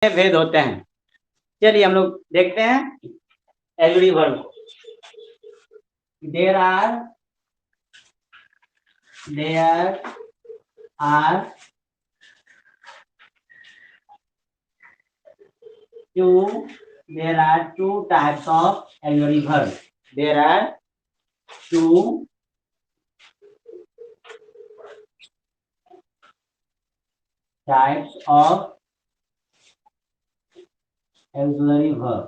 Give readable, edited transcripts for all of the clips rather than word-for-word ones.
भेद होते हैं। चलिए हम लोग देखते हैं एलडी वर्ब को। There are two types of auxiliary verb. There are two types of auxiliary verb.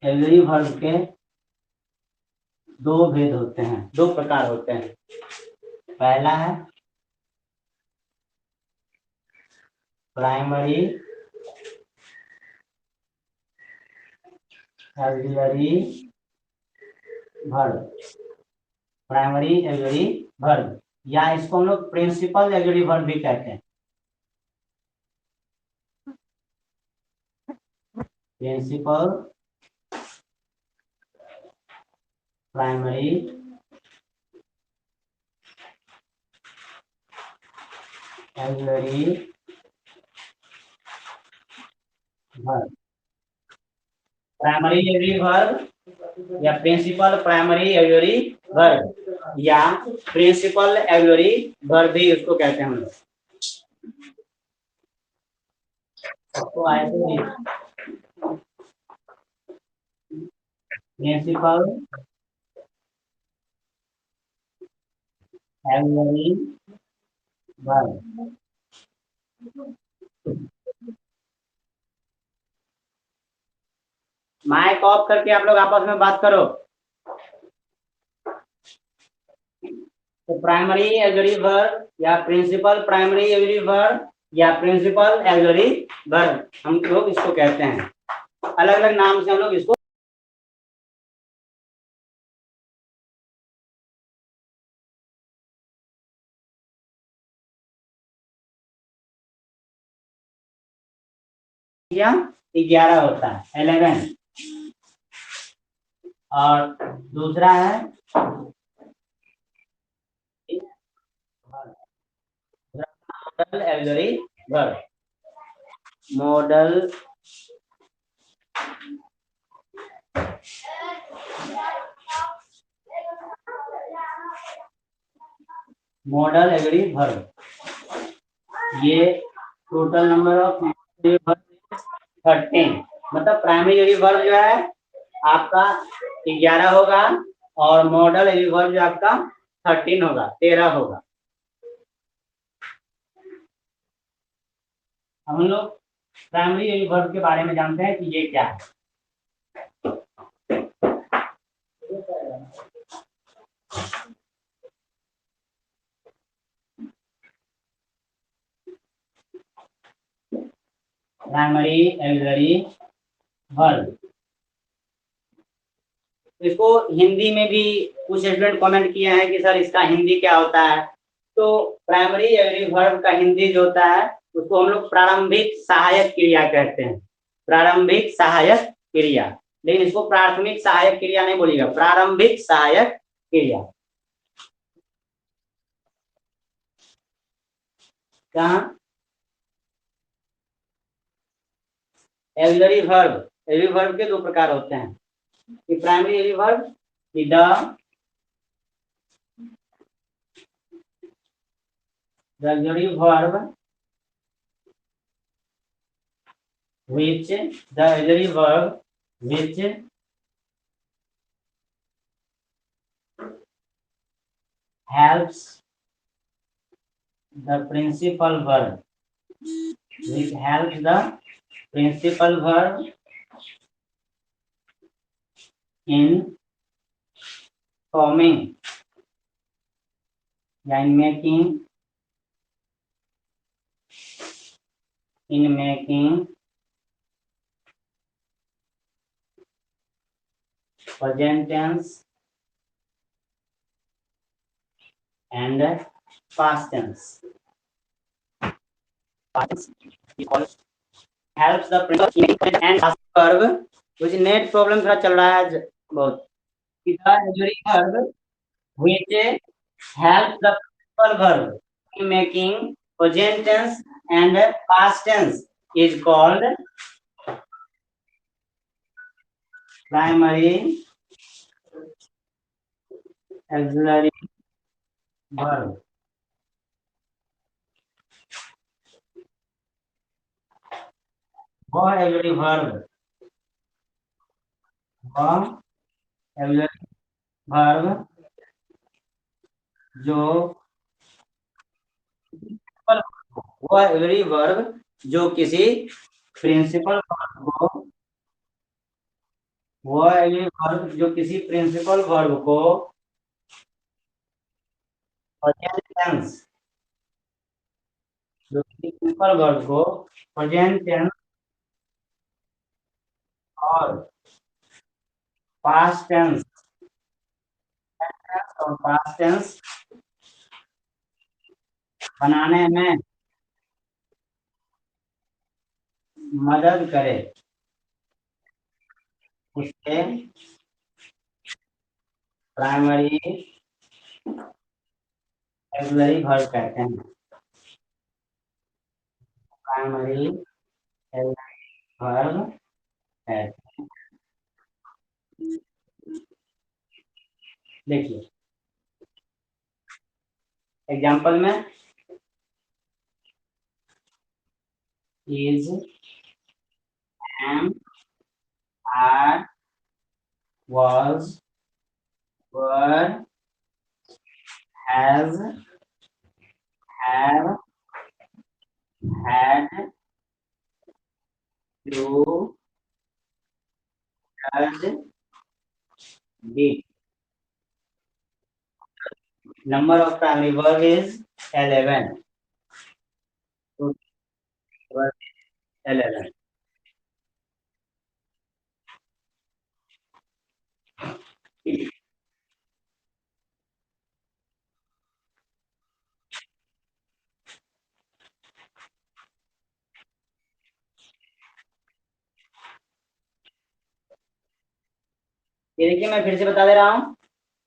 auxiliary verb के दो भेद होते हैं, दो प्रकार होते हैं। पहला है primary auxiliary verb, primary auxiliary verb, या इसको हम लोग प्रिंसिपल ऑक्सिलरी वर्ब भी कहते हैं। Principal primary auxiliary verb, primary auxiliary verb या प्रिंसिपल प्राइमरी ऑक्सिलरी वर्ब या प्रिंसिपल ऑक्सिलरी वर्ब भी उसको कहते हैं हम लोग। तो principal auxiliary verb. Mic off करके आप लोग आपस में बात करो। तो प्राइमरी ऑक्सिलरी वर्ब या प्रिंसिपल प्राइमरी ऑक्सिलरी वर्ब या प्रिंसिपल ऑक्सिलरी वर्ब हम लोग इसको कहते हैं। अलग अलग नाम से हम लोग इसको या 11 होता है 11, और दूसरा है model auxiliary verb. Model auxiliary verb, ये टोटल नंबर ऑफ 13, मतलब प्राइमरी ऑक्सिलरी वर्ब जो है आपका 11 होगा और मॉडल ऑक्सिलरी वर्ब जो आपका 13 होगा, 13 होगा। हम लोग प्राइमरी ऑक्सिलरी वर्ब के बारे में जानते हैं कि ये क्या है। प्राइमरी ऑक्सिलरी वर्ब, इसको हिंदी में भी कुछ स्टूडेंट कमेंट किए हैं कि सर इसका हिंदी क्या होता है। तो प्राइमरी ऑक्सिलरी वर्ब का हिंदी जो होता है उसको हम लोग प्रारंभिक सहायक क्रिया कहते हैं। प्रारंभिक सहायक क्रिया, लेकिन इसको प्राथमिक सहायक क्रिया नहीं बोलिएगा, प्रारंभिक सहायक क्रिया। कहाँ ऑक्सिलरी वर्ब के दो प्रकार होते हैं कि प्राइमरी ऑक्सिलरी वर्ब कि the auxiliary verb which helps the principal verb, in forming या in making present tense and past tense. Helps the principal and past verb, which net problem थोड़ा चल रहा है बहुत। The auxiliary verb which helps the principal verb in making present tense and past tense is called primary auxiliary verb. वह auxiliary verb वह auxiliary verb जो वह auxiliary verb जो किसी प्रिंसिपल वर्ब को वह ऑक्सिलरी वर्ब जो किसी प्रिंसिपल वर्ब को प्रेजेंट टेंस जो किसी प्रिंसिपल वर्ब को प्रेजेंट टेंस और पास्ट टेंस और पास्ट टेंस बनाने में मदद करे उसके प्राइमरी ऑक्सिलरी वर्ब कहते हैं। प्राइमरी ऑक्सिलरी वर्ब कहते हैं। देखिए एग्जाम्पल में is, am, are, was, were, has, have, had, do, does, did. Number of primary verb is 11. So verb is 11. ये देखिए मैं फिर से बता दे रहा हूँ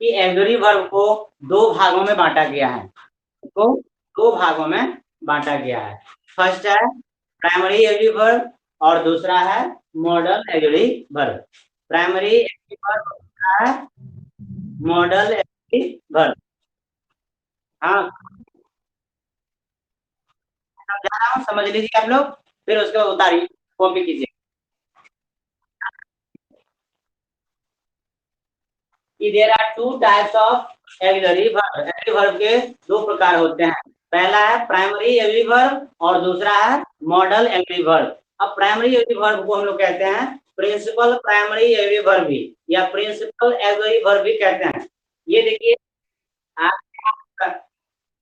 कि ऑक्सिलरी वर्ब को दो भागों में बांटा गया है। को दो भागों में बांटा गया है। फर्स्ट है प्राइमरी ऑक्सिलरी वर्ब और दूसरा है model auxiliary verb. Primary auxiliary verb है मॉडल ऑक्सिलरी वर्ब। हाँ समझा रहा हूँ, समझ लीजिए आप लोग, फिर उसके बाद उतारिए, कॉपी कीजिए। There are two types of auxiliary verb. Auxiliary verb के दो प्रकार होते हैं। पहला है प्राइमरी ऑक्सिलरी वर्ब और दूसरा है मॉडल ऑक्सिलरी वर्ब। अब प्राइमरी ऑक्सिलरी वर्ब को हम लोग कहते हैं प्रिंसिपल प्राइमरी ऑक्सिलरी वर्ब भी या प्रिंसिपल ऑक्सिलरी वर्ब भी कहते हैं। ये देखिए आप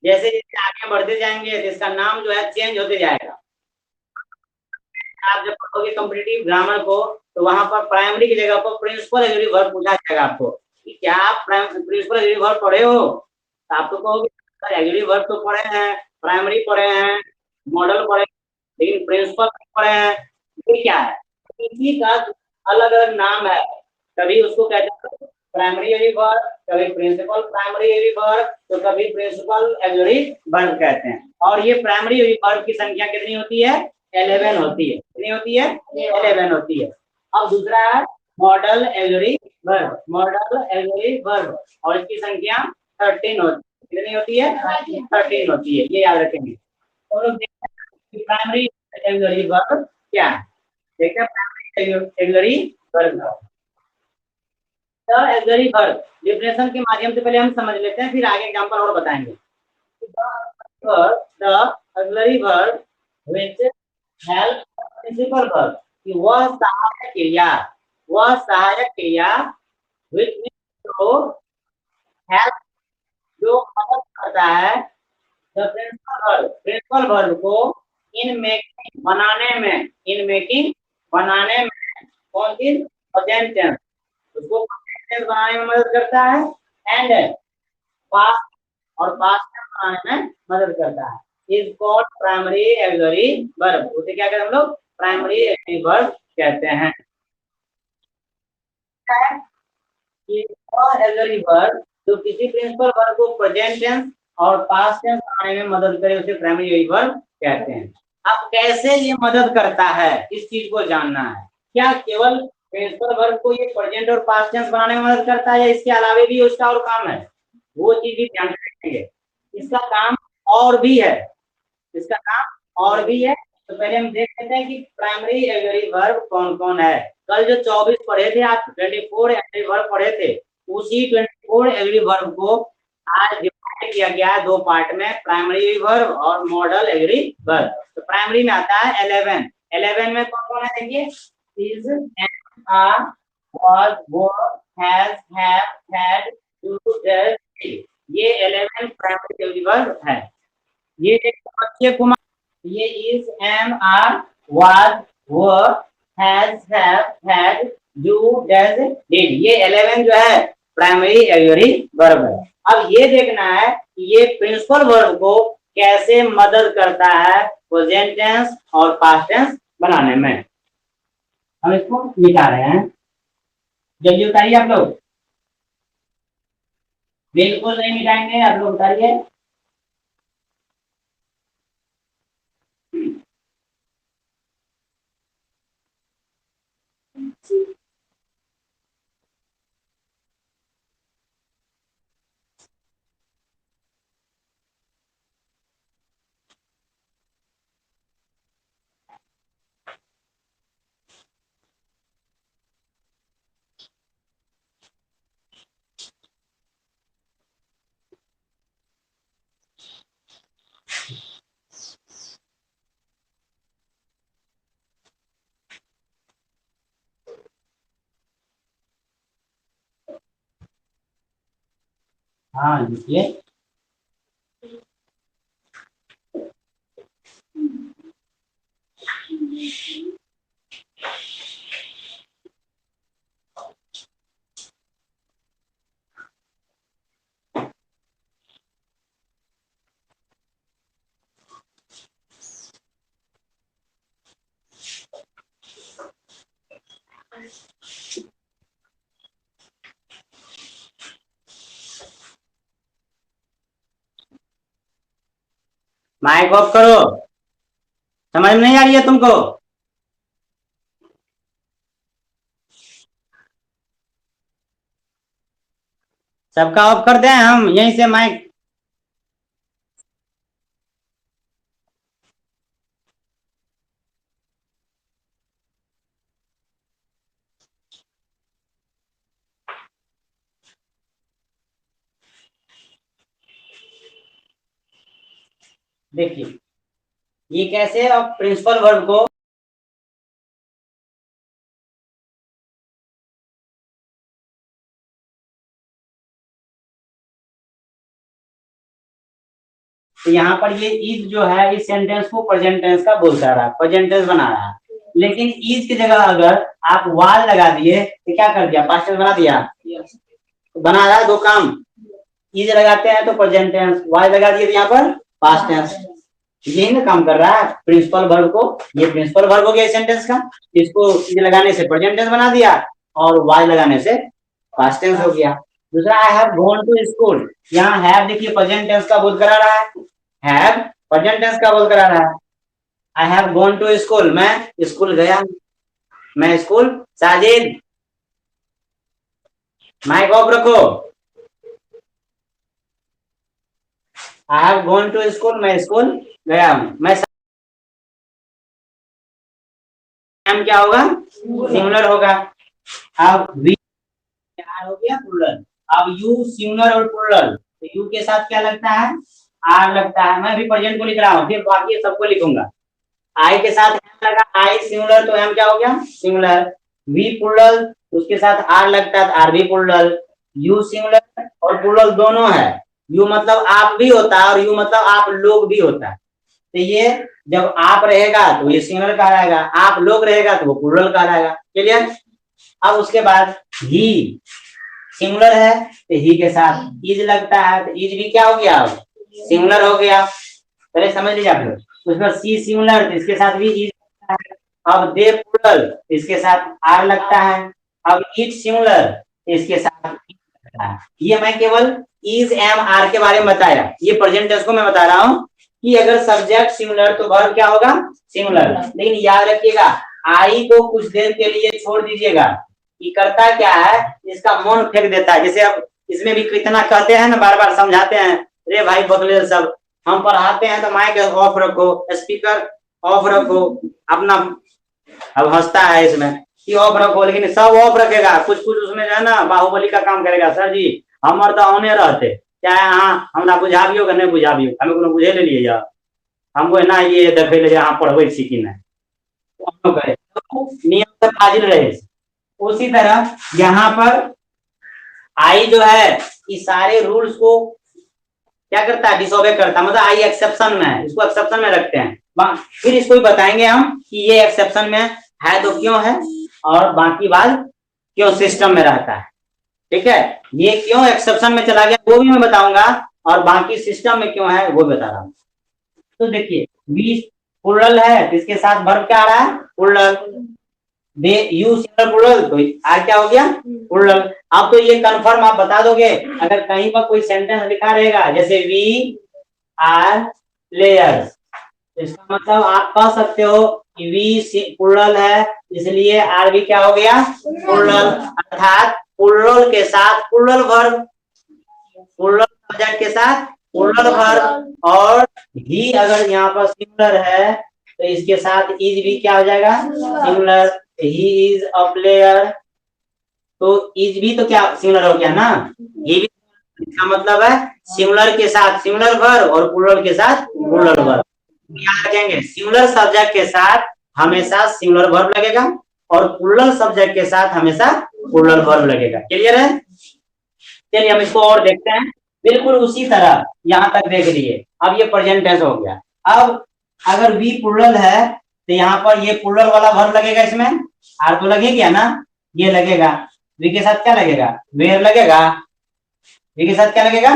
जैसे जैसे आगे बढ़ते जाएंगे इसका नाम जो है चेंज होते जाएगा। आप जब पढ़ोगे कॉम्पिटिटिव ग्रामर को तो वहां पर प्राइमरी की जगह पर प्रिंसिपल ऑक्सिलरी वर्ब पूछा जाएगा आपको कि क्या आप प्रिंसिपल ऑक्सिलरी वर्ब पढ़े हो, तो आप तो कहोगे सर ऑक्सिलरी वर्ब तो पढ़े हैं, प्राइमरी पढ़े हैं, मॉडल पढ़े, लेकिन प्रिंसिपल पढ़े हैं। ये क्या है? इसी का अलग अलग नाम है। कभी उसको कहते हैं प्राइमरी ऑक्सिलरी वर्ब, कभी प्रिंसिपल प्राइमरी ऑक्सिलरी वर्ब, तो कभी प्रिंसिपल ऑक्सिलरी वर्ब कहते हैं। और ये प्राइमरी ऑक्सिलरी वर्ब की संख्या कितनी होती है? 11 होती है। कितनी होती है? 11 होती है। अब दूसरा है model auxiliary verb. Model auxiliary verb और इसकी संख्या 13 होती है। कितनी होती है? 13 होती है। ये याद रखेंगे। और प्राइमरी ऑक्सिलरी वर्ब क्या है? देखते हैं primary auxiliary verb. The auxiliary verb definition के माध्यम से पहले हम समझ लेते हैं, फिर आगे एग्जांपल और बताएंगे। The auxiliary verb which help principal verb कि वह सहायक क्रिया, वह सहायक क्रिया व्हिच जो हेल्प जो मदद करता है द प्रिंसिपल वर्ब को इन मेकिंग बनाने में, इन मेकिंग बनाने में कौन सी प्रेजेंट टेंस उसको प्रेजेंट टेंस बनाने में मदद करता है एंड पास्ट और पास्ट टेंस बनाने में मदद करता है। Is called primary auxiliary verb. उसे क्या कहते हैं हम लोग? प्राइमरी ऑक्सिलरी वर्ब कहते हैं। ऑक्सिलरी वर्ब जो किसी प्रिंसिपल वर्ब को प्रेजेंट टेंस और पास्ट टेंस बनाने में मदद करे उसे प्राइमरी वर्ब कहते हैं। अब कैसे ये मदद करता है इस चीज को जानना है। क्या केवल प्रिंसिपल वर्ब को ये प्रेजेंट और पास्ट टेंस बनाने में मदद करता है या इसके अलावा भी उसका और काम है, वो चीज भी ध्यान रखेंगे। इसका काम और भी है, इसका काम और भी है। तो पहले हम देख लेते हैं कि प्राइमरी एग्री वर्ब कौन कौन है। कल जो 24 पढ़े थे आप, 24 एग्री वर्ब पढ़े थे, उसी 24 एग्री वर्ब को आज डिवाइड किया गया है दो पार्ट में, प्राइमरी वर्ब और मॉडल एग्री वर्ब। तो प्राइमरी में आता है 11। 11 में कौन कौन है देखिए, is, am, are, was, were, has, have, had, do, does, will। ये 11 प्राइमरी एग्री वर्ब है। ये अक्षय कुमार, ये is, am, are, was, were, has, have, had, do, does, did. ये 11 जो है प्राइमरी एग्री वर्ब है। अब ये देखना है कि ये प्रिंसिपल वर्ब को कैसे मदद करता है प्रेजेंट टेंस और पास्ट टेंस बनाने में। हम इसको मिटा रहे हैं, जल्दी उतारिए आप लोग। बिल्कुल नहीं मिटाएंगे, आप लोग उतारिए। हाँ लिखिए। माइक ऑफ करो, समझ में नहीं आ रही है तुमको? सबका ऑफ कर दें हम यहीं से माइक। देखिए ये कैसे अब प्रिंसिपल वर्ब को, तो यहाँ पर ये इज जो है इस सेंटेंस को प्रेजेंट टेंस का बोलता रहा, प्रेजेंट टेंस बना रहा है। लेकिन इज की जगह अगर आप वाज लगा दिए तो क्या कर दिया, पास्ट टेंस बना दिया। तो बना रहा है दो काम, इज लगाते हैं तो प्रेजेंट टेंस, वाज लगा दिए तो यहाँ पर पास्ट टेंस। यही ना काम कर रहा है प्रिंसिपल वर्ब को। ये प्रिंसिपल वर्ब हो गया इस सेंटेंस का, इसको इज लगाने से प्रेजेंट टेंस बना दिया और वाज लगाने से पास्ट टेंस हो गया। दूसरा I have gone to school, यहाँ हैव देखिए प्रेजेंट टेंस का बोध करा रहा है, हैव प्रेजेंट टेंस का बोध करा रहा है। I have gone to school, मैं स्कूल गया, मैं स्कूल। साजिद माइक ऑफ रखो। I have gone to school, मैं स्कूल गया हूं। मैं क्या होगा, सिंगुलर होगा। अब वी हो गया प्लूरल। अब यू सिंगुलर और प्लूरल, तो यू के साथ क्या लगता है, आर लगता है। मैं भी प्रेजेंट को लिख रहा हूँ, फिर बाकी सबको लिखूंगा। आई के साथ एम लगा, आई सिंगुलर तो एम क्या हो गया, सिंगुलर। वी प्लूरल, उसके साथ आर लगता है, आर भी प्लूरल। यू सिंगुलर और प्लूरल दोनों है। यू मतलब आप भी होता है और यू मतलब आप लोग भी होता है। तो ये जब आप रहेगा तो ये सिंगुलर कहलाएगा, आप लोग रहेगा तो वो प्लूरल कहलाएगा। क्लियर। अब उसके बाद ही सिंगुलर है तो ही के साथ इज लगता है, तो इज भी क्या हो गया, सिंगुलर हो गया। पहले समझ लीजिए आप लोग। उसके बाद सी सिंगुलर तो इसके साथ भी इज लगता है। अब दे प्लूरल इसके साथ आर लगता है। अब इट सिंगुलर इसके साथ लगता है। ये मैं केवल इज, एम, आर के बारे में बताया। ये प्रेजेंट टेंस को मैं बता रहा हूँ कि अगर सब्जेक्ट सिंगुलर तो वर्ब क्या होगा, सिंगुलर। लेकिन याद रखिएगा आई को कुछ देर के लिए छोड़ दीजिएगा। ये करता क्या है, इसका मन फेंक देता है। जैसे अब इसमें भी कितना कहते हैं ना, बार बार समझाते हैं, रे भाई बकले सब, हम पढ़ाते हैं तो माइक ऑफ रखो, स्पीकर ऑफ रखो अपना। अब हंसता है इसमें कि ऑफ रखो, लेकिन सब ऑफ रखेगा, कुछ कुछ उसमें जो है ना बाहुबली का काम करेगा। सर जी हमार तो होने रहते चाहे हाँ हमरा बुझाबियो नहीं बुझाबियो, हमें को बुझे ले लिए जा, हमको ना ये देखे ले हाँ पढ़वे सीखी ना, नियम से फाजिल रहे। उसी तरह यहाँ पर आई जो है इस सारे रूल्स को क्या करता है, डिसोबे करता है। मतलब आई एक्सेप्शन में है, इसको एक्सेप्शन में रखते हैं। फिर इसको भी बताएंगे हम कि ये एक्सेप्शन में है तो क्यों है, और बाकी बात क्यों सिस्टम में रहता है। ठीक है, ये क्यों एक्सेप्शन में चला गया वो भी मैं बताऊंगा, और बाकी सिस्टम में क्यों है वो बता रहा हूँ। तो देखिए वी प्लुरल है तो इसके साथ वर्ब क्या आ रहा है, plural. They you singular plural तो आर क्या हो गया, प्लुरल। अब तो ये कंफर्म आप बता दोगे, अगर कहीं पर कोई सेंटेंस लिखा रहेगा जैसे वी आर प्लेयर्स, इसका मतलब आप कह सकते हो कि वी प्लुरल है इसलिए आर भी क्या हो गया, प्लुरल। अर्थात प्लुरल के साथ प्लुरल वर्ब, प्लुरल सब्जेक्ट के साथ प्लुरल वर्ब, और ही अगर यहाँ पर सिंगुलर है तो इसके साथ इज भी क्या हो जाएगा, singular. He is a player, तो इज भी तो क्या सिंगुलर हो गया ना, ये भी। इसका मतलब है सिंगुलर के साथ सिंगुलर वर्ब और प्लुरल के साथ प्लुरल वर्ब। याद रखेंगे सिंगुलर सब्जेक्ट के साथ हमेशा सिंगुलर वर्ब लगेगा और प्लुरल सब्जेक्ट के साथ हमेशा प्लुरल वर्ब लगेगा। क्लियर है? चलिए हम इसको और देखते हैं। बिल्कुल उसी तरह यहाँ तक देख लिए। अब ये प्रेजेंट टेंस हो गया। अब अगर वी प्लुरल है तो यहाँ पर ये प्लुरल वाला वर्ब लगेगा, इसमें आर तो लगेगा ना, ये लगेगा। वी के साथ क्या लगेगा, वेयर लगेगा। वी के साथ क्या लगेगा,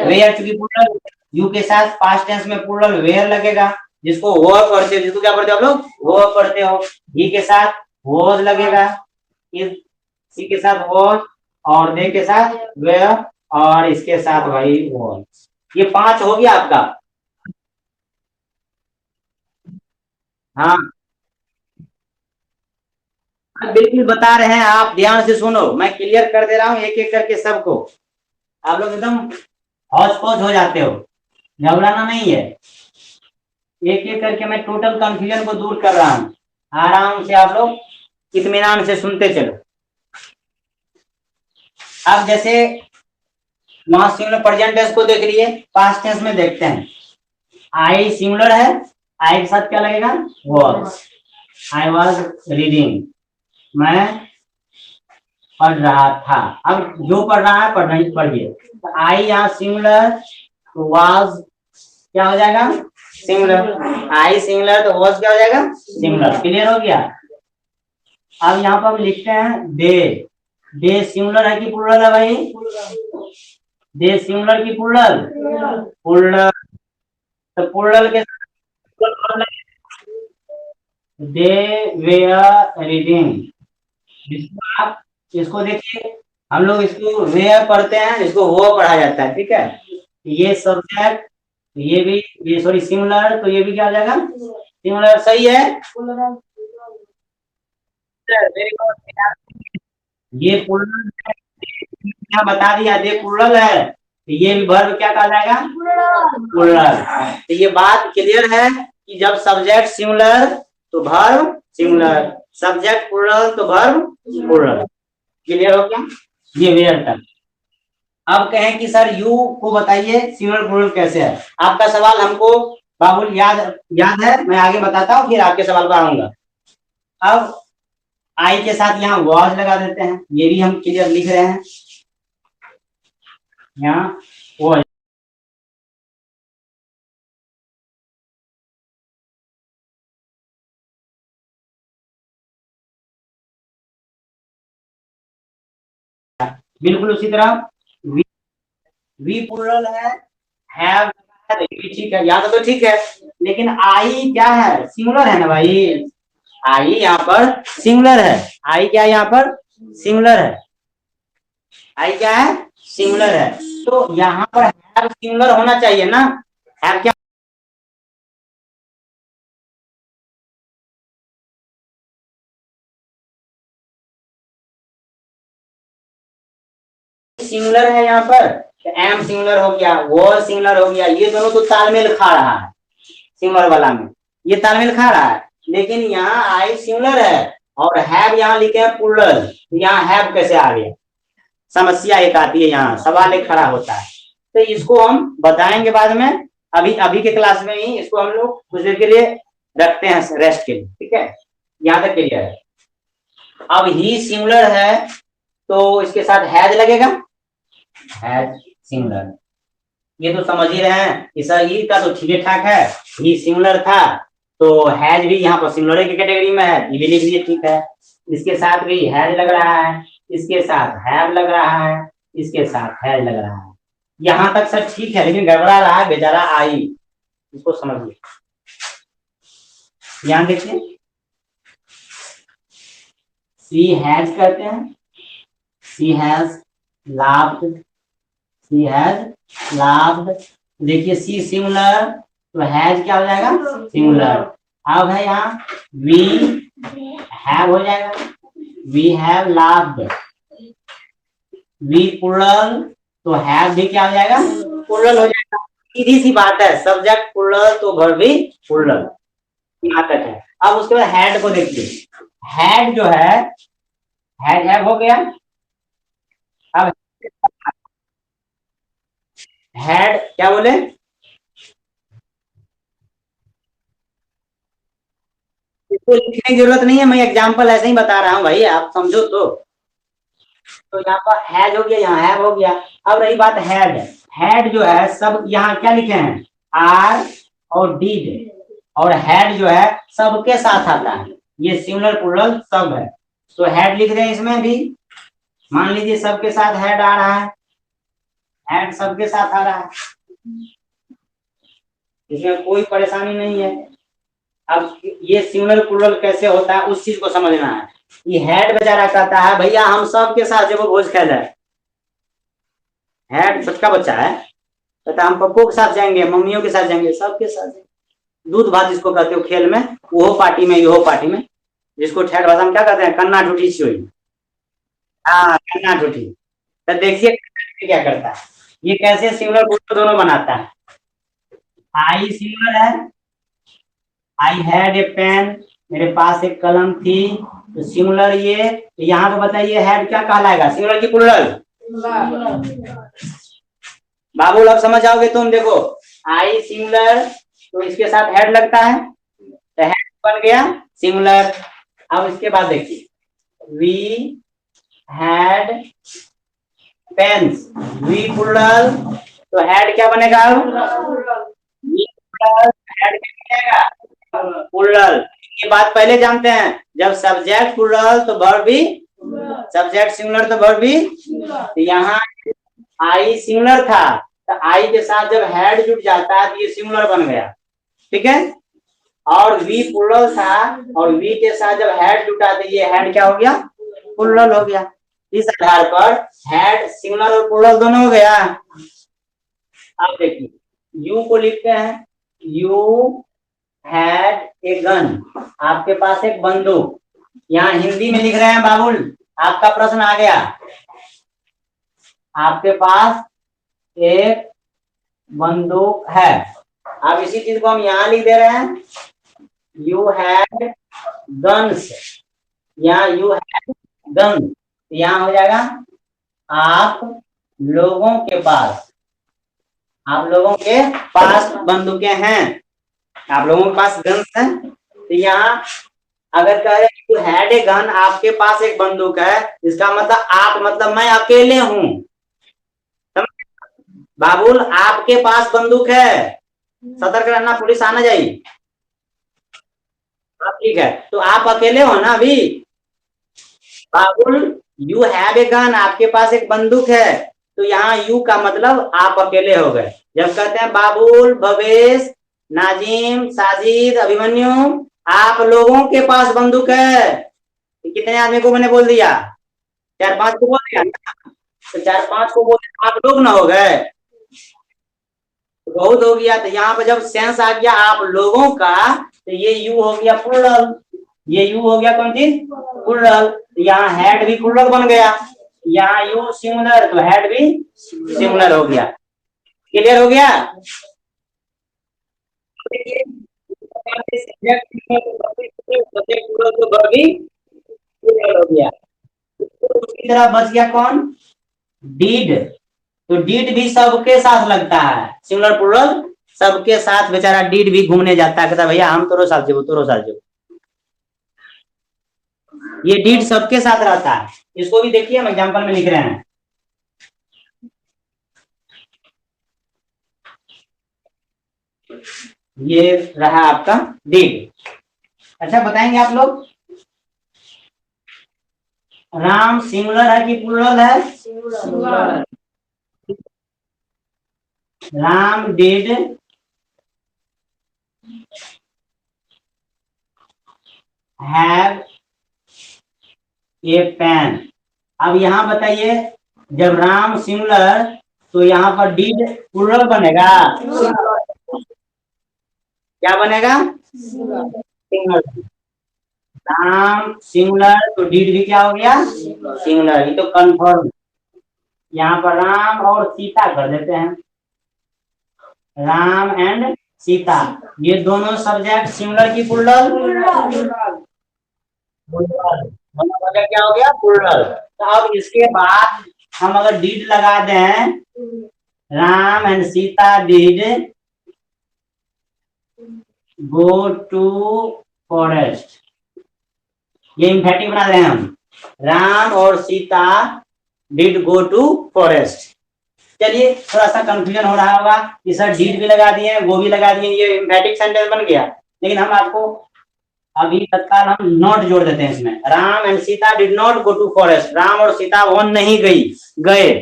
वेयर, चूंकि प्लुरल। यू के साथ पास्ट टेंस में प्लुरल वेयर लगेगा, जिसको वो पढ़ते हो, जिसको क्या पढ़ते हो आप लोग, वो पढ़ते हो। ही के साथ वॉज लगेगा, सी के साथ वॉज, और दे के साथ वेयर, और इसके साथ भाई वॉज। ये 5 हो गया आपका। हाँ बिल्कुल बता रहे हैं, आप ध्यान से सुनो, मैं क्लियर कर दे रहा हूँ एक एक करके सबको। आप लोग एकदम हौच पौच हो जाते हो, घबराना नहीं है। एक एक करके मैं टोटल कंफ्यूजन को दूर कर रहा हूँ। आराम से आप लोग इत्मीनान से सुनते चलो। अब जैसे वहां सिंगुलर प्रेजेंट टेंस को देख लिए, पास्ट टेंस में देखते हैं। आई सिंगुलर है, आई के साथ क्या लगेगा, वॉज। आई वॉज रीडिंग, मैं पढ़ रहा था। अब जो पढ़ रहा है पढ़िए। तो आई यहाँ सिंगुलर तो वॉज क्या हो जाएगा, सिंगुलर। आई सिंगुलर तो वॉज क्या हो जाएगा, सिंगुलर। क्लियर हो गया? अब यहाँ पर हम लिखते हैं दे। दे सिंगुलर है कि प्लुरल है भाई, दे सिंगुलर की प्लुरल, प्लुरल। तो प्लुरल के दे वेयर रीडिंग। इसको आप इसको देखिए, हम लोग इसको वेयर पढ़ते हैं, इसको वो पढ़ा जाता है। ठीक है, ये सब्जेक्ट, ये भी, ये सॉरी सिंगुलर, तो ये भी क्या हो जाएगा, सिंगुलर। सही है, ये प्लुरल क्या बता दिया, दे प्लुरल है तो ये भी वर्ब क्या कहा जाएगा, प्लुरल। तो ये बात क्लियर है कि जब सब्जेक्ट सिंगुलर तो वर्ब सिंगुलर, सब्जेक्ट प्लुरल तो वर्ब प्लुरल। क्लियर हो गया? ये वेयर तक। अब कहें कि सर यू को बताइए सिंगुलर प्लुरल कैसे है। आपका सवाल हमको बाबुल याद है, मैं आगे बताता हूँ फिर आपके सवाल पर आऊंगा। अब आई के साथ यहाँ वॉज लगा देते हैं, ये भी हम क्लियर लिख रहे हैं। यहाँ वॉज, बिल्कुल उसी तरह वी प्लुरल है, हैव तो ये भी ठीक है, यहाँ तो ठीक है। लेकिन आई क्या है, सिंगुलर है ना भाई। आई यहाँ पर सिंगुलर है। आई क्या है यहाँ पर, सिंगुलर है। आई क्या है, सिंगुलर है, तो यहाँ पर हैव सिंगुलर होना चाहिए ना। हैव क्या सिंगुलर है यहाँ पर, एम सिंगुलर हो गया, वो सिंगुलर हो गया, ये दोनों तो तालमेल खा रहा है सिंगुलर वाला में, ये तालमेल खा रहा है। लेकिन यहाँ आई सिंगुलर है और हैव यहाँ लिखे हैं प्लूरल, यहाँ हैव कैसे आ गया, समस्या एक आती है, यहाँ सवाल एक खड़ा होता है। तो इसको हम बताएंगे बाद में, अभी अभी के क्लास में ही इसको हम लोग कुछ देर के लिए रखते हैं रेस्ट के लिए, ठीक है, यहाँ तक क्लियर है। अब ही सिंगुलर है तो इसके साथ हैज लगेगा, हैज सिंगुलर, ये तो समझ ही रहे हैं, इस ई का तो ठीक ठाक है, ही सिंगुलर था तो हैज भी यहाँ पर सिंगुलर की कैटेगरी में है, ये भी लिख दिए, ठीक है। इसके साथ भी हैज लग रहा है, इसके साथ हैव लग रहा है, इसके साथ हैज लग रहा है, यहां तक सब ठीक है, लेकिन गड़बड़ा रहा है बेचारा आई, इसको समझिए। यहां देखिए सी हैज कहते हैं, she has laughed, she has laughed, देखिए सी सिंगुलर तो हैज क्या हो जाएगा, सिंगुलर। अब है यहाँ वी हैव हो जाएगा, we have laughed, we plural तो हैव भी क्या हो जाएगा, प्लूरल हो जाएगा। सीधी सी बात है, सब्जेक्ट प्लूरल तो वर्ब भी प्लूरल, यहाँ तक है। अब उसके बाद हैड को देखिए, हैड जो है हैड हैव हो गया, अब हैड क्या बोले, इसको लिखने की जरूरत नहीं है, मैं एग्जांपल ऐसे ही बता रहा हूँ भाई, आप समझो तो यहाँ पर हैज हो गया, यहाँ हैव हो गया। अब रही बात हैड, हैड जो है सब यहाँ क्या लिखे हैं, आर और डीड, और हैड जो है सबके साथ आता है, ये सिंगुलर प्लूरल सब है, तो हैड लिख रहे हैं इसमें भी, मान लीजिए सबके साथ हैड आ रहा है, हैड सबके साथ आ रहा है, इसमें कोई परेशानी नहीं है। अब ये सिंगुलर प्लूरल कैसे होता है उस चीज को समझना है। ये हैड बेचारा कहता है भैया हम सबके साथ जब भोज खाए जाए, हैड छोटका बच्चा है, कहता हम पप्पो के साथ जाएंगे, मम्मियों के साथ जाएंगे, सबके साथ जाएंगे, दूध भात जिसको कहते हो खेल में, वो पार्टी में यो पार्टी में, जिसको ठेठ भाषा में क्या कहते हैं, कन्ना ठूठी छियोई, हाँ कन्ना ठूठी। तो देखिए क्या करता है, ये कैसे सिंगुलर प्लूरल दोनों बनाता है। आई सिंगुलर है, आई हैड ए पेन, मेरे पास एक कलम थी, तो सिंगुलर ये, तो यहाँ पे बताइए हैड क्या कहलाएगा, सिंगुलर की प्लूरल, बाबू अब समझ आओगे तुम, देखो आई सिंगुलर तो इसके साथ हैड लगता है, तो हैड बन गया सिंगुलर। अब इसके बाद देखिए we had pens, we plural तो हैड क्या बनेगा, वी प्लूरल हैड क्या बनेगा, प्लूरल। ये बात पहले जानते हैं, जब सब्जेक्ट प्लूरल तो वर्ब भी, सब्जेक्ट सिंगुलर तो वर्ब भी, तो यहाँ आई सिंगुलर था, तो आई के साथ जब हैड जुट जाता है तो ये सिंगुलर बन गया, ठीक है। और वी प्लूरल था और वी के साथ जब हैड जुटा तो ये हैड क्या हो गया, प्लूरल हो गया। इस आधार पर हैड सिंगुलर और प्लूरल दोनों हो गया। अब देखिए यू को लिखते हैं, यू हैड ए गन, आपके पास एक बंदूक, यहाँ हिंदी में लिख रहे हैं बाबुल, आपका प्रश्न आ गया, आपके पास एक बंदूक है, अब इसी चीज को हम यहाँ लिख दे रहे हैं, यू हैड गन्स, यहाँ यू हैड गन, यहाँ हो जाएगा आप लोगों के पास, आप लोगों के पास बंदूकें हैं, आप लोगों के पास गन्स हैं, तो यहाँ अगर कह रहे यू हैड ए गन, आपके पास एक बंदूक है, इसका मतलब आप मतलब मैं अकेले हूं, बाबुल आपके पास बंदूक है, सतर्क रहना, पुलिस आना जाइए, ठीक है, तो आप अकेले हो ना अभी, बाबुल यू हैव ए गन, आपके पास एक बंदूक है, तो यहाँ यू का मतलब आप अकेले हो गए। जब कहते हैं बाबुल भवेश नाजिम साजिद अभिमन्यु आप लोगों के पास बंदूक है, कितने आदमी को मैंने बोल दिया, 4-5 को बोल दिया, तो 4-5 को बोले आप लोग ना हो गए, बहुत हो गया। तो यहाँ पर जब सेंस आ गया आप लोगों का, तो ये यू हो गया प्लूरल, ये यू हो गया कौन चीज प्लूरल। यहाँ हेड भी प्लूरल बन गया, यहाँ यू सिंगुलर तो हेड भी सिंगुलर हो गया। क्लियर हो गया? हो गया। दूसरी तरह बच गया कौन, डीड। तो डीड भी सबके साथ लगता है, सिंगुलर प्लूरल सबके साथ। बेचारा डीड भी घूमने जाता है, कहता भैया हम तोरो साथ जेबो, तोरो साथ जेबो। ये डीड सबके साथ रहता है। इसको भी देखिए, हम एग्जांपल में लिख रहे हैं। ये रहा आपका डीड। अच्छा बताएंगे आप लोग, राम सिंगुलर है कि प्लूरल है? Singular. Ram did have a pen. अब यहाँ बताइए, जब राम सिंगुलर तो यहाँ पर डिड प्लूरल बनेगा, क्या बनेगा? सिंगुलर। राम सिंगुलर तो डिड भी क्या हो गया? सिंगुलर। ये तो कंफर्म। यहाँ पर राम और सीता कर देते हैं, राम एंड सीता। ये दोनों सब्जेक्ट सिंगुलर की प्लूरल? क्या हो गया? प्लूरल। तो अब इसके बाद हम अगर डिड लगा दें, Ram and Sita did go to forest, ये इम्फेटिक बना रहे हैं हम, राम और Sita did go to forest. चलिए थोड़ा सा कंफ्यूजन हो रहा होगा कि सर डिड भी लगा दिए, वो भी लगा दिए, ये इम्फेटिक सेंटेंस बन गया। लेकिन हम आपको अभी तत्काल हम नॉट जोड़ देते हैं इसमें। Ram and Sita did not go to forest, Ram और सीता वन नहीं गए,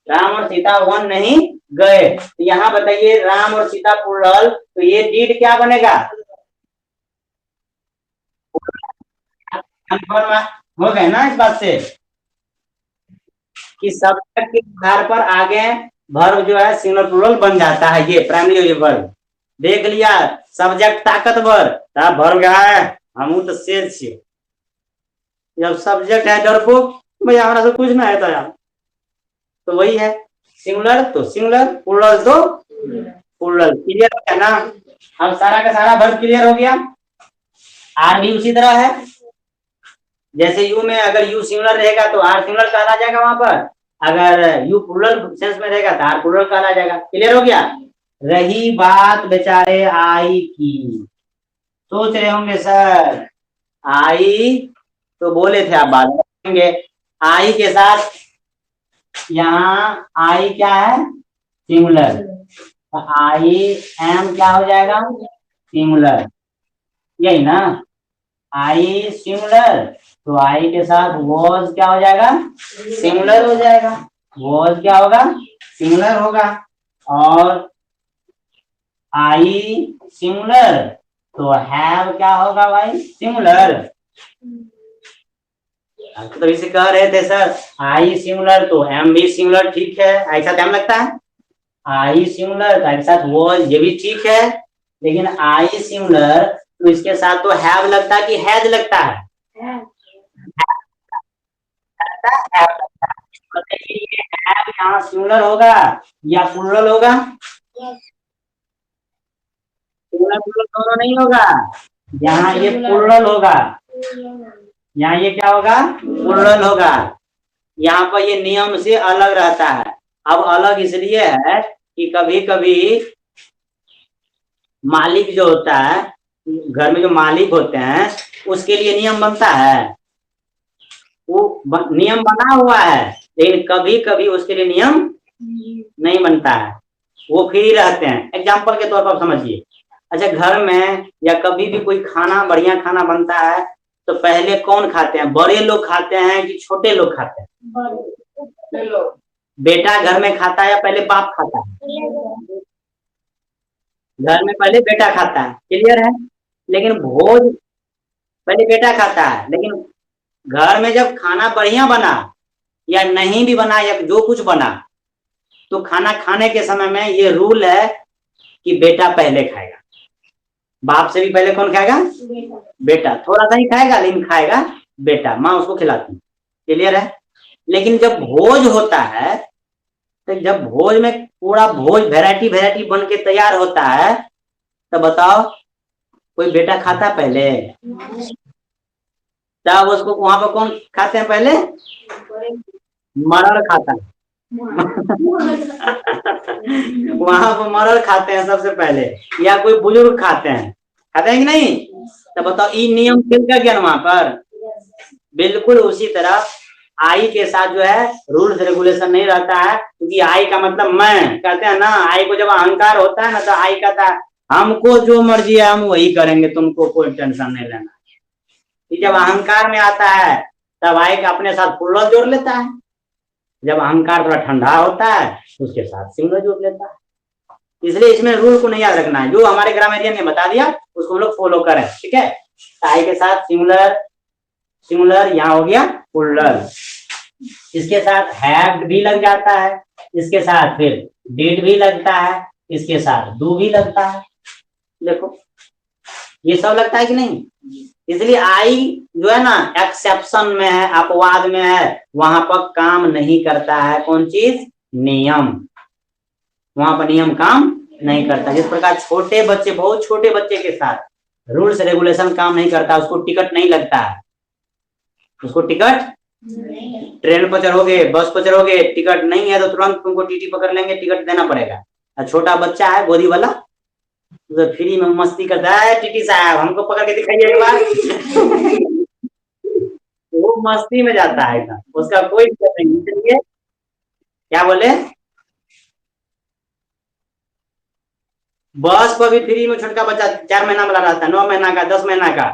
राम और सीता वन नहीं गए। तो यहाँ बताइए राम और सीता प्लूरल, तो ये डिड क्या बनेगा? कंफर्म हो गए ना इस बात से कि सब्जेक्ट के आधार पर आगे वर्ब जो है सिंगुलर प्लूरल बन जाता है। ये प्राइमरी वर्ब देख लिया, सब्जेक्ट ताकतवर, वर्ब क्या है? हम तो शेर छे। जब सब्जेक्ट है डरपोक, भैया हमारा से कुछ ना है तो यार, तो वही है सिंगुलर तो सिंगुलर, प्लूरल तो प्लूरल। क्लियर है ना? अब सारा का सारा वर्ब क्लियर हो गया। आर भी उसी तरह है, जैसे यू में अगर यू सिंगुलर रहेगा तो आर सिंगुलर कहला जाएगा वहां पर, अगर यू प्लूरल सेंस में रहेगा तो आर प्लूरल कहला जाएगा। क्लियर हो गया? रही बात बेचारे आई की, सोच रहे होंगे सर आई तो बोले थे आप बात करेंगे, आई के साथ यहाँ आई क्या है? सिंगुलर। तो आई एम क्या हो जाएगा? सिंगुलर, यही ना? आई सिंगुलर तो आई के साथ वॉज क्या हो जाएगा? सिंगुलर हो जाएगा। वॉज क्या होगा? सिंगुलर होगा। और आई सिंगुलर तो हैव क्या होगा भाई? सिंगुलर। तो इसे कह रहे थे सर आई सिंगुलर तो एम भी सिंगुलर, ठीक है, ऐसा टाइम लगता है। आई सिंगुलर तो के साथ वॉज, ये भी ठीक है, लेकिन आई सिंगुलर तो इसके साथ तो हैव लगता है कि हैज लगता है? यहाँ सिंगुलर होगा या प्लूरल होगा? सिंगुलर प्लूरल दोनों नहीं होगा, यहाँ ये प्लूरल होगा, यहाँ ये क्या होगा? प्लूरल होगा। यहाँ पर ये नियम से अलग रहता है। अब अलग इसलिए है कि कभी कभी मालिक जो होता है, घर में जो मालिक होते हैं उसके लिए नियम बनता है, वो नियम बना हुआ है, लेकिन कभी कभी उसके लिए नियम नहीं बनता है, वो फ्री रहते हैं। एग्जाम्पल के तौर पर समझिए, अच्छा घर में या कभी भी कोई खाना बढ़िया खाना बनता है तो पहले कौन खाते हैं? बड़े लोग खाते हैं कि छोटे लोग खाते हैं? बेटा घर में खाता है या पहले बाप खाता है? घर में पहले बेटा खाता है, क्लियर है? लेकिन भोज पहले बेटा खाता है, लेकिन घर में जब खाना बढ़िया बना या नहीं भी बना या जो कुछ बना, तो खाना खाने के समय में ये रूल है कि बेटा पहले खाएगा। बाप से भी पहले कौन खाएगा? बेटा। थोड़ा सा ही खाएगा लेकिन खाएगा बेटा, माँ उसको खिलाती है। क्लियर है? लेकिन जब भोज होता है, तो जब भोज में पूरा भोज वैरायटी वैरायटी बन के तैयार होता है, तो बताओ कोई बेटा खाता है पहले? तब उसको वहां पर कौन खाते हैं पहले? मरड़ खाता है। वहां पर मरड़ खाते हैं सबसे पहले, या कोई बुजुर्ग खाते हैं कि नहीं? तो बताओ ये नियम खेल का ज्ञान वहां पर। बिल्कुल उसी तरह आई के साथ जो है रूल्स रेगुलेशन नहीं रहता है, क्योंकि आई का मतलब मैं, कहते हैं ना, आई को जब अहंकार होता है ना, तो आई कहता है हमको जो मर्जी है हम वही करेंगे, तुमको कोई टेंशन नहीं लेना। जब अहंकार में आता है तब आई का अपने साथ फुल्लर जोड़ लेता है, जब अहंकार थोड़ा ठंडा होता है उसके साथ सिंगल जोड़ लेता है। इसलिए इसमें रूल को नहीं याद रखना है, जो हमारे ग्रामेरियन ने बता दिया उसको हम लोग फॉलो करें। ठीक है? आई के साथ सिंगुलर, सिंगुलर यहाँ हो गया फुल्लर, इसके साथ हैव भी लग जाता है, इसके साथ फिर डिड भी लगता है, इसके साथ डू भी लगता है। देखो ये सब लगता है कि नहीं? इसलिए आई जो है ना एक्सेप्शन में है, अपवाद में है, वहां पर काम नहीं करता है। कौन चीज? नियम। वहां पर नियम काम नहीं करता। जिस प्रकार छोटे बच्चे, बहुत छोटे बच्चे के साथ रूल्स रेगुलेशन काम नहीं करता, उसको टिकट नहीं लगता है। उसको टिकट, ट्रेन पर चढ़ोगे, बस पर चढ़ोगे, टिकट नहीं है तो तुरंत तुमको टीटी पकड़ लेंगे, टिकट देना पड़ेगा। और छोटा बच्चा है गोदी वाला, तो फ्री में मस्ती करता है, टीटी साहब हमको पकड़ के दिखाइए एक बार। वो मस्ती में जाता है एकदम, उसका कोई दिक्कत नहीं। इसलिए क्या बोले, बस पर भी फ्री में छोटा बच्चा 4 महीना वाला रहता है, 9 महीना का, 10 महीना का,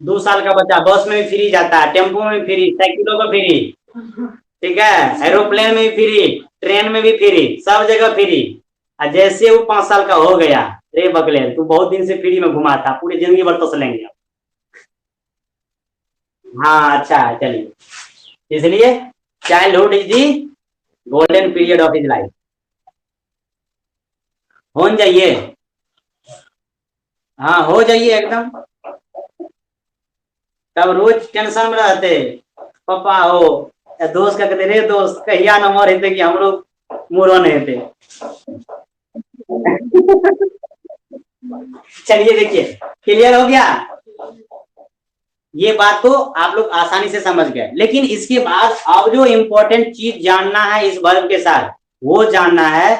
2 साल का बच्चा बस में भी फ्री जाता है, टेम्पो में भी फ्री, साइकिलों में फ्री, ठीक है, एरोप्लेन में भी फ्री, ट्रेन में भी फ्री, सब जगह फ्री। और जैसे वो 5 साल का हो गया, रे बकलेल तू बहुत दिन से फ्री में घुमा था, पूरी जिंदगी भर तो चलेंगे। हाँ अच्छा है, चलिए। इसलिए childhood is the golden period of his life. हो जाइए, हाँ हो जाइए एकदम। तब रोज टेंशन में रहते, पापा हो या दोस्त का कहते, रे दोस्त कहिया न मर हेते कि हम लोग मुरो नहीं थे। चलिए देखिए, क्लियर हो गया? ये बात तो आप लोग आसानी से समझ गए। लेकिन इसके बाद अब जो इम्पोर्टेंट चीज जानना है इस वर्ब के साथ, वो जानना है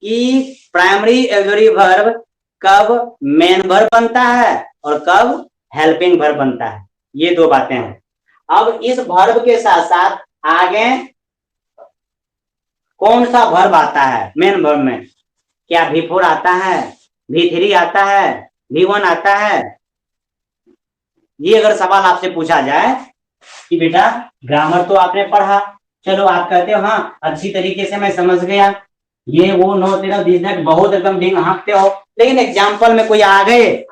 कि प्राइमरी ऑक्सिलरी वर्ब कब मेन वर्ब बनता है और कब हेल्पिंग वर्ब बनता है। ये 2 बातें हैं। अब इस वर्ब के साथ साथ आगे कौन सा वर्ब आता है मेन वर्ब में? क्या V4 आता है, V3 आता है, V1 आता है? ये अगर सवाल आपसे पूछा जाए कि बेटा ग्रामर तो आपने पढ़ा, चलो आप कहते हो हाँ अच्छी तरीके से मैं समझ गया, ये वो नो तेरा दिस दैट बहुत एकदम डिंग हाँकते हो, लेकिन एग्जाम्पल में कोई आ गए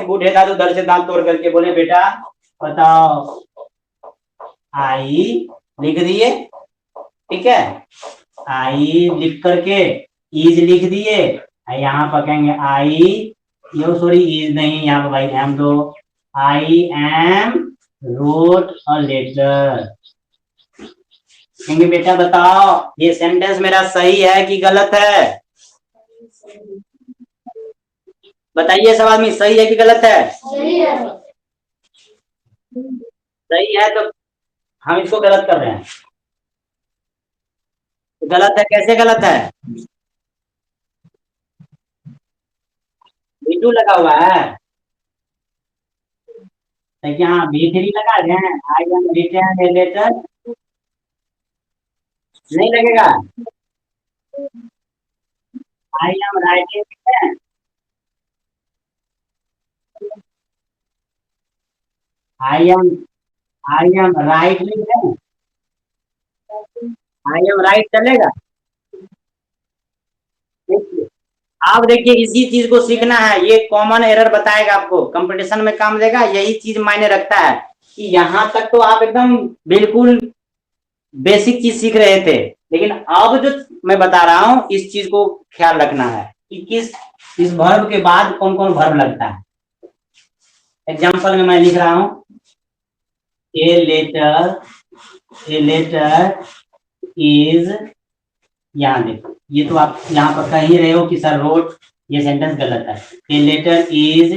बूढ़े दादू दर से दांत तोड़ करके बोले बेटा बताओ, आई लिख दिए, ठीक है, आई लिख करके इज लिख दिए, यहाँ पर कहेंगे आई, यो सॉरी इज नहीं, यहाँ पर भाई एम दो, I am wrote a letter. कहेंगे बेटा बताओ ये सेंटेंस मेरा सही है कि गलत है? बताइए सब आदमी, सही है कि गलत है? सही है। सही है तो हम इसको गलत कर रहे हैं। गलत है, कैसे गलत है? V2 लगा हुआ है, हाँ V3 लगा दें, I am written a letter, नहीं लगेगा? I am writing, I am write लिख दें, आई एम राइट चलेगा? आप देखिए इसी चीज को सीखना है, ये कॉमन एरर बताएगा आपको, कंपटीशन में काम देगा, यही चीज मायने रखता है कि यहाँ तक तो आप एकदम बिल्कुल बेसिक चीज सीख रहे थे, लेकिन अब जो मैं बता रहा हूं इस चीज को ख्याल रखना है कि किस इस वर्ब के बाद कौन कौन वर्ब लगता है। एग्जाम्पल में मैं लिख रहा हूं ए लेटर इज, यहाँ देखो, ये तो आप यहाँ पर कह ही रहे हो कि सर रोट, ये सेंटेंस गलत है। ए लेटर इज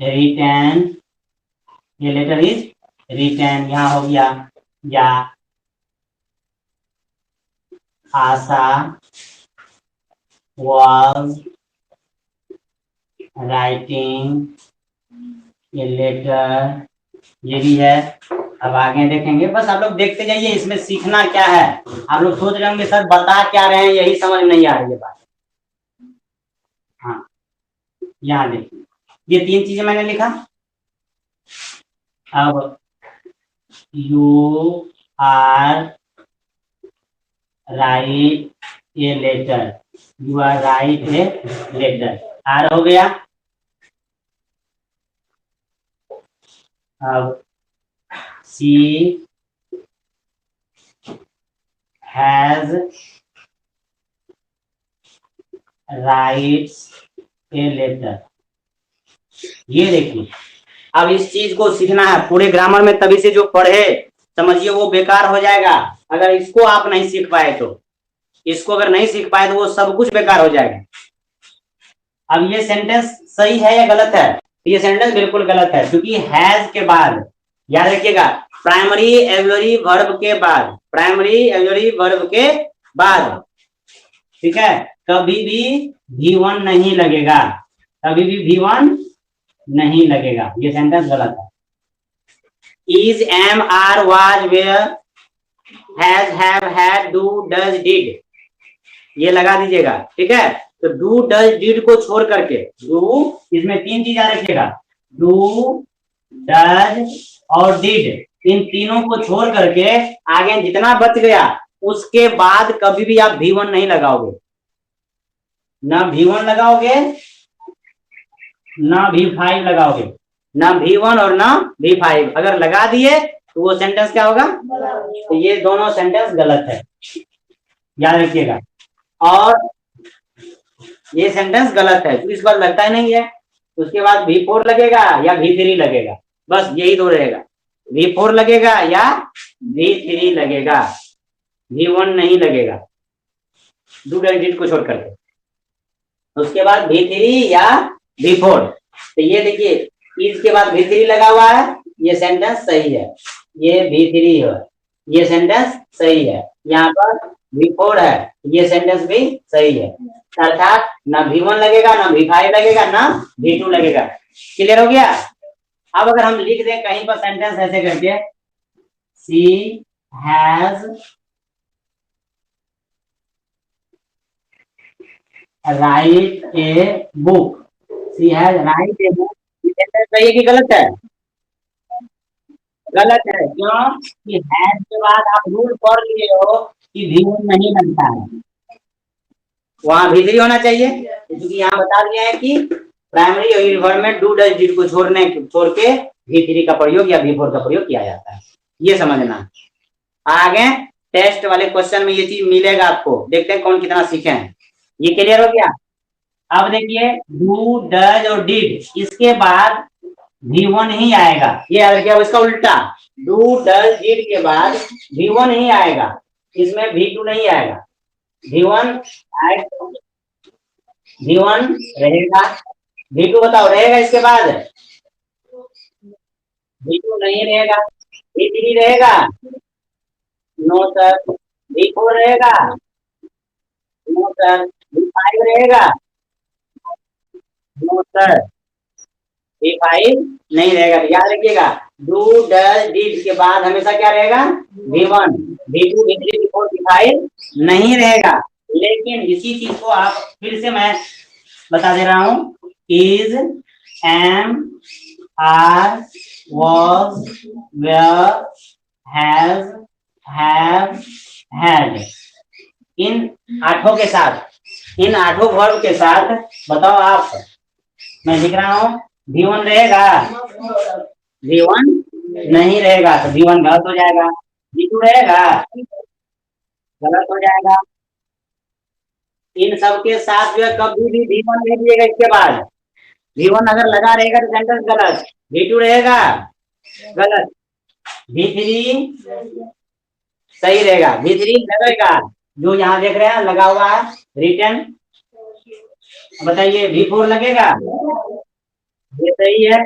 रिटन, ये लेटर इज रिटन, यहाँ हो गया, या आशा was राइटिंग ए लेटर, ये भी है। अब आगे देखेंगे, बस आप लोग देखते जाइए, इसमें सीखना क्या है। आप लोग सोच रहे होंगे सर बता क्या रहे हैं, यही समझ नहीं आ रही है बात। हाँ, यहाँ देखिए, ये 3 चीजें मैंने लिखा। अब you are write a letter, you are write a letter, are हो गया। अब she has writes a letter, ये देखिए। अब इस चीज को सीखना है पूरे ग्रामर में, तभी से जो पढ़े समझिए वो बेकार हो जाएगा अगर इसको आप नहीं सीख पाए तो। इसको अगर नहीं सीख पाए तो वो सब कुछ बेकार हो जाएगा। अब ये सेंटेंस सही है या गलत है? ये सेंटेंस बिल्कुल गलत है, क्योंकि हैज के बाद, याद रखिएगा, प्राइमरी एग्जॉरी वर्ब के बाद, प्राइमरी एग्जॉरी वर्ब के बाद, ठीक है, कभी भी V1 नहीं लगेगा, कभी भी V1 नहीं लगेगा। ये सेंटेंस गलत है। Is, am, are, was, were, has, have, had, do, does, did, ये लगा दीजिएगा, ठीक है। तो डू, डज, डिड को छोड़ करके, डू, इसमें 3 चीज याद रखिएगा, डू, डज और डिड, इन तीनों को छोड़ करके आगे जितना बच गया उसके बाद कभी भी आप V1 नहीं लगाओगे, ना V1 लगाओगे ना V5 लगाओगे, ना V1 और ना V5। अगर लगा दिए तो वो सेंटेंस क्या होगा? तो ये दोनों सेंटेंस गलत है, याद रखिएगा। और ये सेंटेंस गलत है, तो इस बार लगता ही नहीं है, उसके बाद V4 लगेगा या V3 लगेगा, बस यही दो रहेगा, V4 लगेगा या V3 लगेगा, V1 नहीं लगेगा, डू डज डिड को छोड़ करके। उसके बाद V3 या V4। तो ये देखिए, इज के बाद V3 लगा हुआ है, ये सेंटेंस सही है, ये V3 है, ये सेंटेंस सही है। यहाँ पर V4 है, ये सेंटेंस भी सही है। अर्थात ना V1 लगेगा, ना V5 लगेगा, ना V2 लगेगा। क्लियर हो गया? अब अगर हम लिख दें कहीं पर सेंटेंस ऐसे करके, she has write a book, she has write a book, सही है कि गलत है? गलत है। क्यों? कि हैज के बाद आप रूल पढ़ लिए हो कि V1 नहीं लगता है, वहां V3 होना चाहिए, क्योंकि यहाँ बता दिया है कि प्राइमरी वर्ब में डू डज डिड को छोड़ के V3 का प्रयोग या V4 का प्रयोग किया जाता है, ये समझना। आगे टेस्ट वाले क्वेश्चन में ये चीज मिलेगा आपको, देखते हैं कौन कितना सीखे हैं। ये क्लियर हो गया? अब देखिए, डू, डज और डिड, इसके बाद V1 ही आएगा, ये याद रखिए। अब इसका उल्टा, डू, डज, डिड के बाद V1 ही आएगा, इसमें V2 नहीं आएगा। V1 रहेगा, V2 बताओ रहेगा इसके बाद? V2 नहीं रहेगा। V3 रहेगा? No sir. V4 रहेगा? No sir. V5 रहेगा? No sir. V5 नहीं रहेगा। याद रखिएगा, डू, डज, डिड के बाद हमेशा क्या रहेगा? V1, V2, V3, V4, V5 नहीं रहेगा। लेकिन इसी चीज को आप फिर से मैं बता दे रहा हूं, is, am, are, was, were, has, have, had, इन 8 के साथ, इन 8 वर्ब के साथ बताओ आप, मैं लिख रहा हूं, V1 रहेगा? V1 नहीं रहेगा तो V1 गलत हो जाएगा, V2 रहेगा, गलत हो जाएगा। इन सबके साथ जो है कभी भी V1 नहीं दिएगा इसके बाद। V1 अगर लगा रहेगा तो सेंटेंस गलत, V2 रहेगा गलत, V3 सही रहेगा, V3 लगेगा, जो यहाँ देख रहे हैं लगा हुआ है रिटर्न। बताइए V4 लगेगा, ये सही है,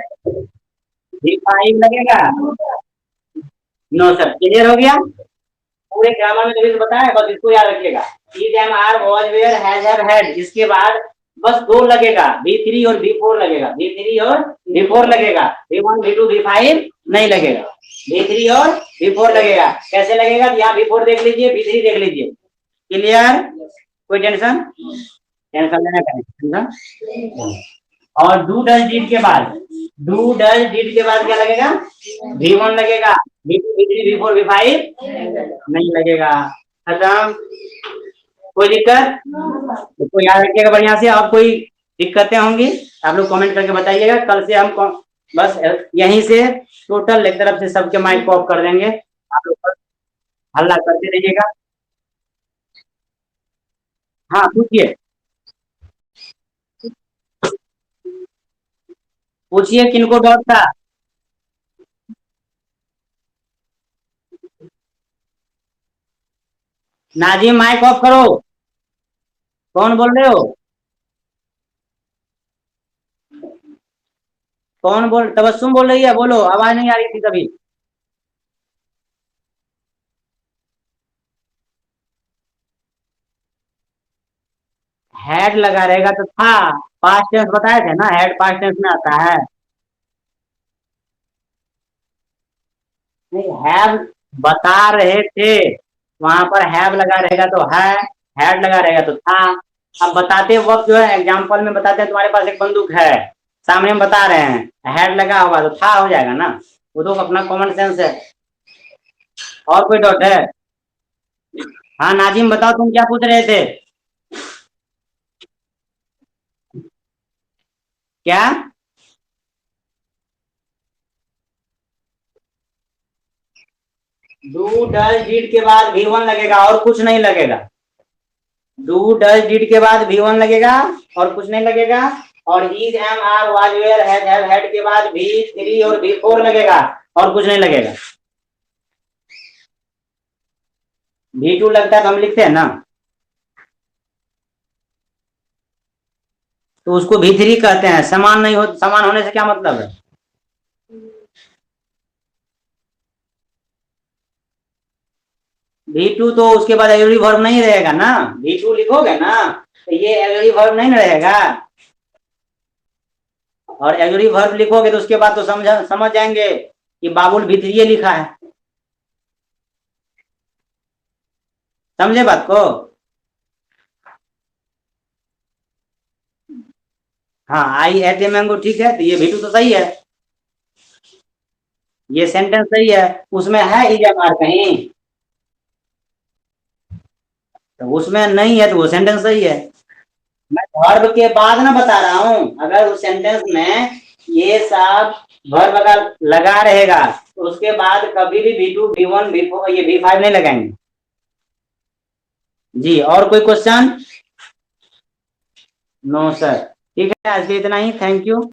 V5 लगेगा। नो सर, क्लियर हो गया। पूरे ग्रामर में कभी बताया, बस इसको याद रखिएगा। Is am are was were has have had, इसके बाद बस दो लगेगा, V3 और V4 लगेगा, V3 और V4 लगेगा, V1 V2 V5 नहीं लगेगा, V3 और V4 लगेगा। कैसे लगेगा, यहाँ V4 देख लीजिए, V3 देख लीजिए। क्लियर, कोई टेंशन, टेंशन लेना करें। और डू डज डिड के बाद, डू डज डिड के बाद क्या लगेगा, V1 लगेगा, V2 V3 V4 V5 नहीं लगेगा। खत्म, कोई दिक्कत, इसको याद रखिएगा बढ़िया से। और कोई दिक्कतें होंगी आप लोग कमेंट करके बताइएगा। कल से हम बस यहीं से टोटल एक तरफ से सबके माइक को ऑफ कर देंगे, आप लोग हल्ला करते रहिएगा। हाँ पूछिए, पूछिए किनको डाउट था। नाजिम माइक ऑफ करो, कौन बोल रहे हो, कौन बोल, तबस्सुम बोल रही है, बोलो, आवाज नहीं आ रही थी कभी। हेड लगा रहेगा तो था, पास्ट टेंस बताए थे ना, हेड पास्ट टेंस में आता है। नहीं, हैव बता रहे थे, वहां पर हैव लगा रहेगा तो है, हैड लगा रहेगा तो था। अब बताते वक्त जो है एग्जाम्पल में बताते हैं, तुम्हारे पास एक बंदूक है, सामने हम बता रहे हैं, हैड लगा होगा तो था हो जाएगा ना, वो तो अपना कॉमन सेंस है। और कोई डाउट है। हाँ नाजिम बताओ, तुम क्या पूछ रहे थे। क्या, डू डज डिड के बाद V1 लगेगा और कुछ नहीं लगेगा, डू डज डिड के बाद V1 लगेगा और कुछ नहीं लगेगा। और is am are was were has have had के बाद V3 और V4 लगेगा और कुछ नहीं लगेगा। V2 लगता है तो हम लिखते हैं ना, तो उसको V3 कहते हैं। समान नहीं हो, समान होने से क्या मतलब है। V2 तो उसके बाद एग्री वर्ब नहीं रहेगा ना, V2 लिखोगे ना तो ये एग्री वर्ब नहीं रहेगा, और एग्री वर्ब लिखोगे तो उसके बाद तो समझ जाएंगे कि बाबुल V3 लिखा है। समझे बात को। हाँ, आई एट ए मैंगो ठीक है, तो ये V2 तो सही है, ये सेंटेंस सही है। उसमें है इज एम आर कहीं, तो उसमें नहीं है तो वो सेंटेंस सही है। मैं वर्ब के बाद ना बता रहा हूं, अगर उस सेंटेंस में ये सब वर्ब अगर लगा रहेगा तो उसके बाद कभी भी V2 V1 V4 ये V5 नहीं लगाएंगे। जी, और कोई क्वेश्चन। नो सर, ठीक है, आज के इतना ही, थैंक यू।